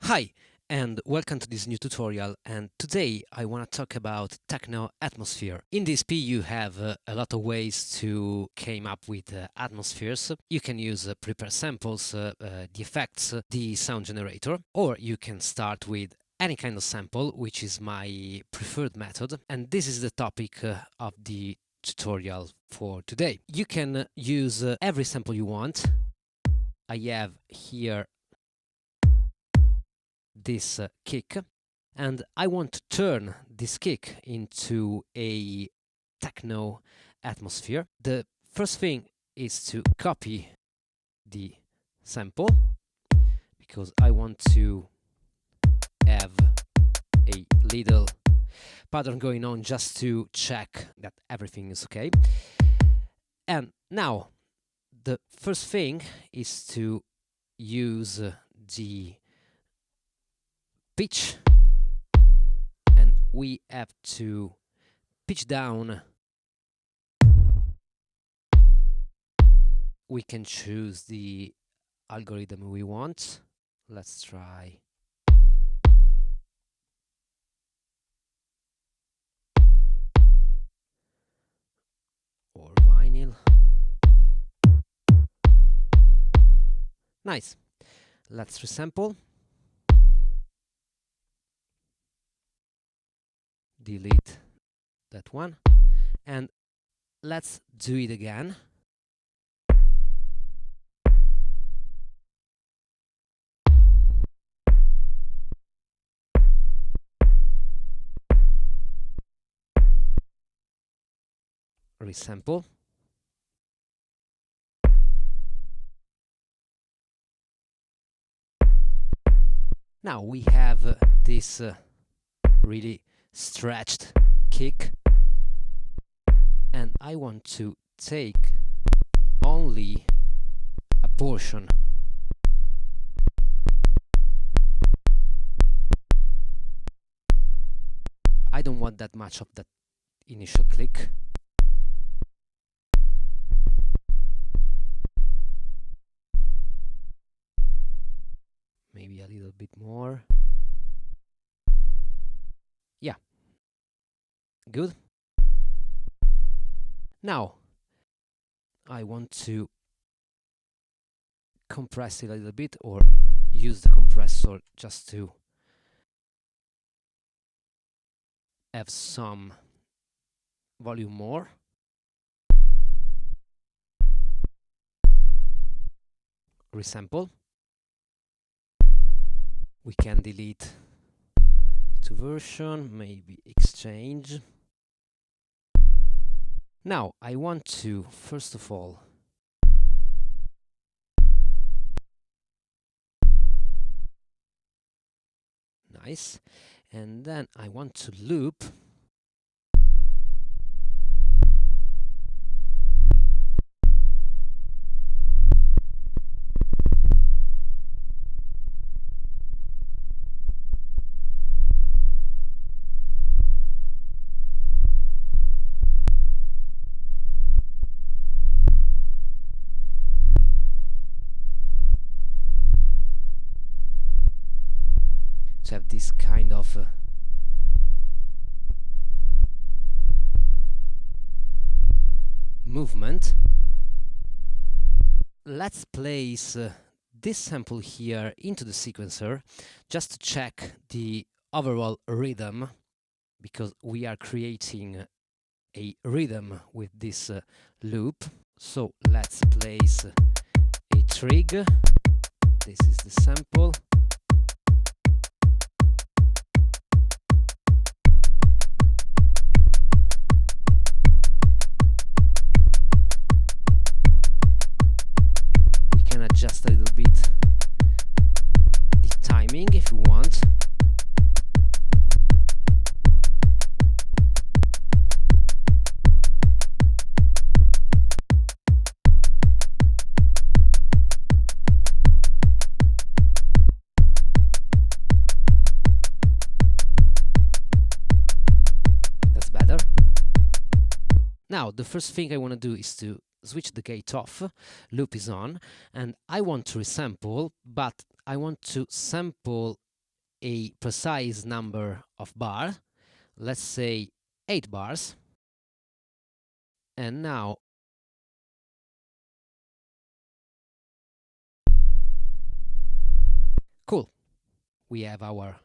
Hi, and welcome to this new tutorial, and today I want to talk about Techno Atmosphere. In DSP you have a lot of ways to came up with atmospheres. You can use prepare samples, the effects, the sound generator, or you can start with any kind of sample, which is my preferred method, and this is the topic of the tutorial for today. You can use every sample you want. I have here this kick, and I want to turn this kick into a techno atmosphere. The first thing is to copy the sample because I want to have a little pattern going on just to check that everything is okay. And now the first thing is to use the pitch, and we have to pitch down. We can choose the algorithm we want. Let's try or vinyl. Nice. Let's resample. Delete that one, and let's do it again. Resample. Now we have this really stretched kick, and I want to take only a portion. I don't want that much of that initial click. Maybe a little bit more. Yeah. Good. Now I want to compress it a little bit, or use the compressor just to have some volume more. Resample. We can delete to version, maybe exchange. Now I want to first of all nice, and then I want to loop. To have this kind of movement. Let's place this sample here into the sequencer just to check the overall rhythm, because we are creating a rhythm with this loop. So let's place a trig. This is the sample. Adjust a little bit the timing if you want. That's better. Now the first thing I want to do is to switch the gate off, loop is on, and I want to resample, but I want to sample a precise number of bars, let's say 8 bars, and now cool, we have our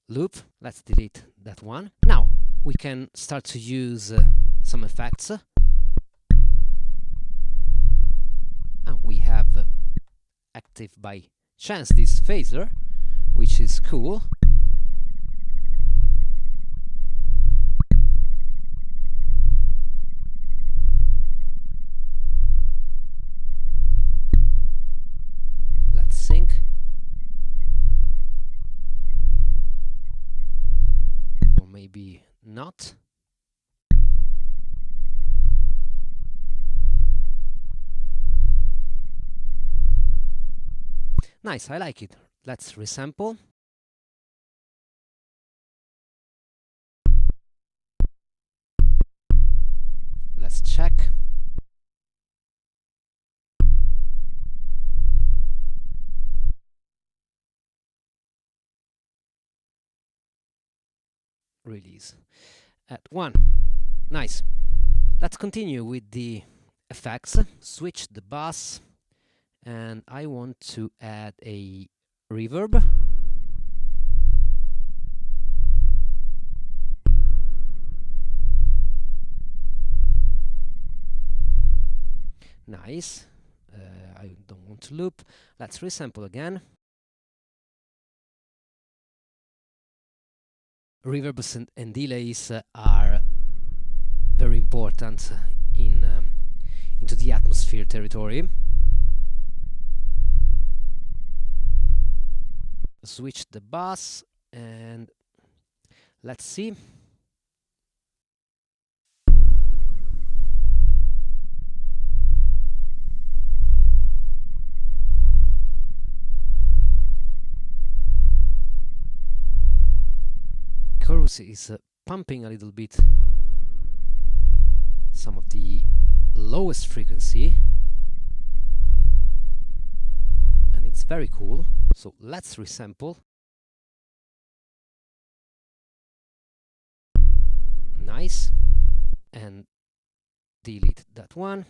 loop. Let's delete that one. Now we can start to use some effects. We have active by chance this phaser, which is cool. Let's sync. Or maybe not. Nice, I like it. Let's resample. Let's check. Release at 1. Nice. Let's continue with the effects. Switch the bass, and I want to add a reverb. Nice. I don't want to loop. Let's resample again. Reverbs and delays are very important into the atmosphere territory. Switch the bass and let's see. Chorus is pumping a little bit some of the lowest frequency, and it's very cool. So let's resample. Nice. And delete that one.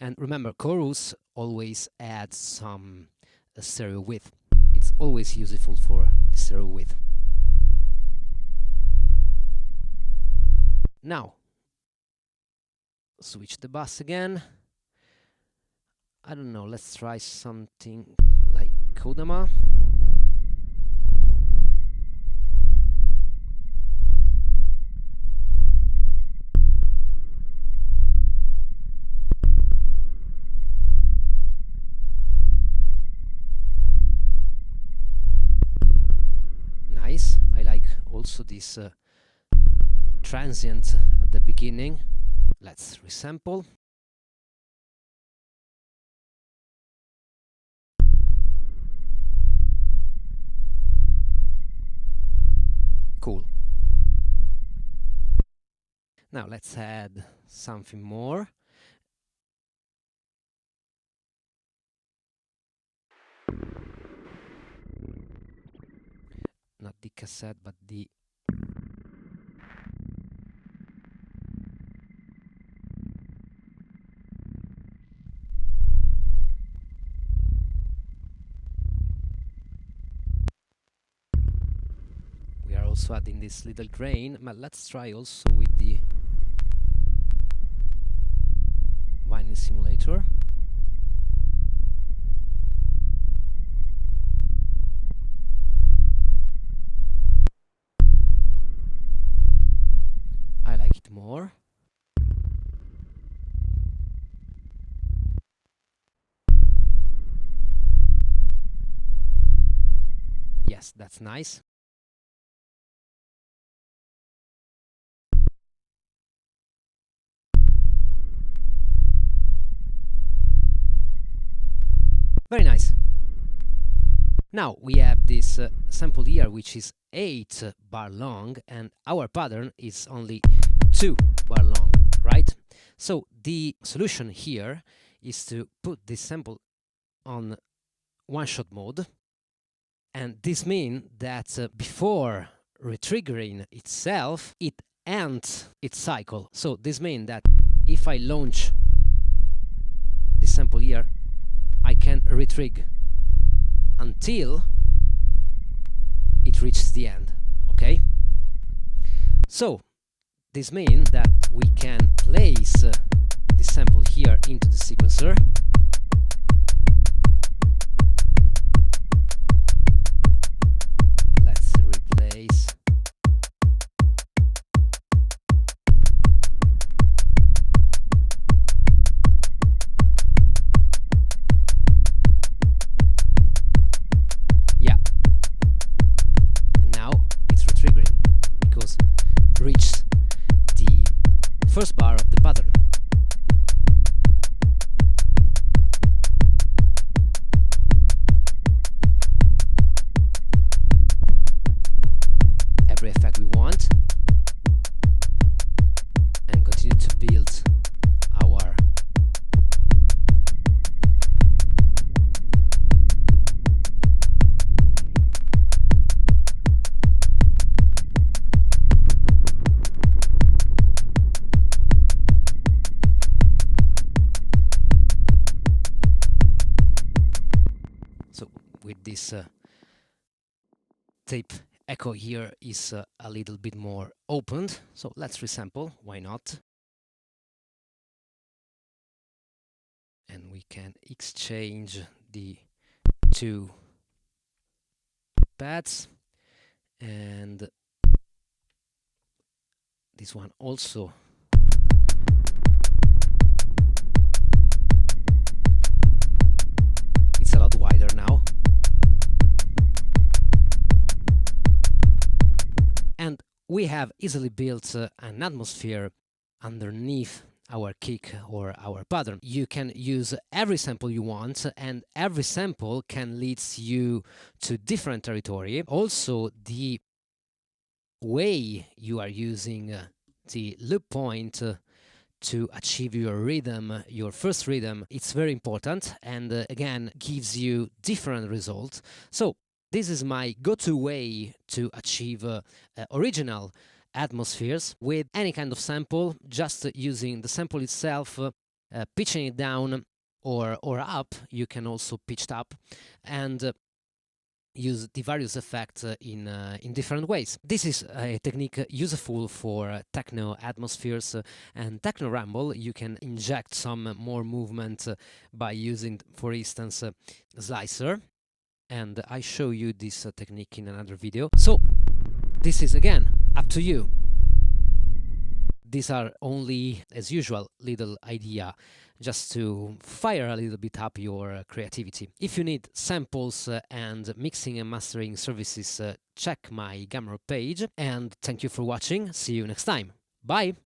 And remember, chorus always adds some stereo width. It's always useful for the stereo width. Now, switch the bass again. I don't know, let's try something like Kodama. Nice, I like also this transient at the beginning. Let's resample. Cool. Now let's add something more. Not the cassette, but the also adding this little grain, but let's try also with the vinyl simulator. I like it more. Yes, that's nice. Very nice. Now we have this sample here, which is 8 bar long, and our pattern is only 2 bar long, right? So the solution here is to put this sample on one-shot mode And this means that before retriggering itself, it ends its cycle. So this means that if I launch the sample here, I can retrig until it reaches the end. Okay? So this means that we can place the sample here into the sequencer. Let's replace. Yeah. And now it's retriggering because it reaches the first bar of the pattern. Every effect we want, and continue to build our so with this tape echo here is a little bit more opened, so let's resample, why not? And we can exchange the two pads, and this one also. It's a lot wider now. And we have easily built an atmosphere underneath our kick or our pattern. You can use every sample you want, and every sample can lead you to different territory. Also, the way you are using the loop point to achieve your rhythm, your first rhythm, it's very important, and again gives you different results. So this is my go-to way to achieve original atmospheres with any kind of sample, just using the sample itself, pitching it down or up. You can also pitch it up and use the various effects in different ways. This is a technique useful for techno atmospheres and techno rumble. You can inject some more movement by using, for instance, a slicer. And I show you this technique in another video. So this is again up to you. These are only, as usual, little idea just to fire a little bit up your creativity. If you need samples and mixing and mastering services, check my Gumroad page. And thank you for watching. See you next time. Bye!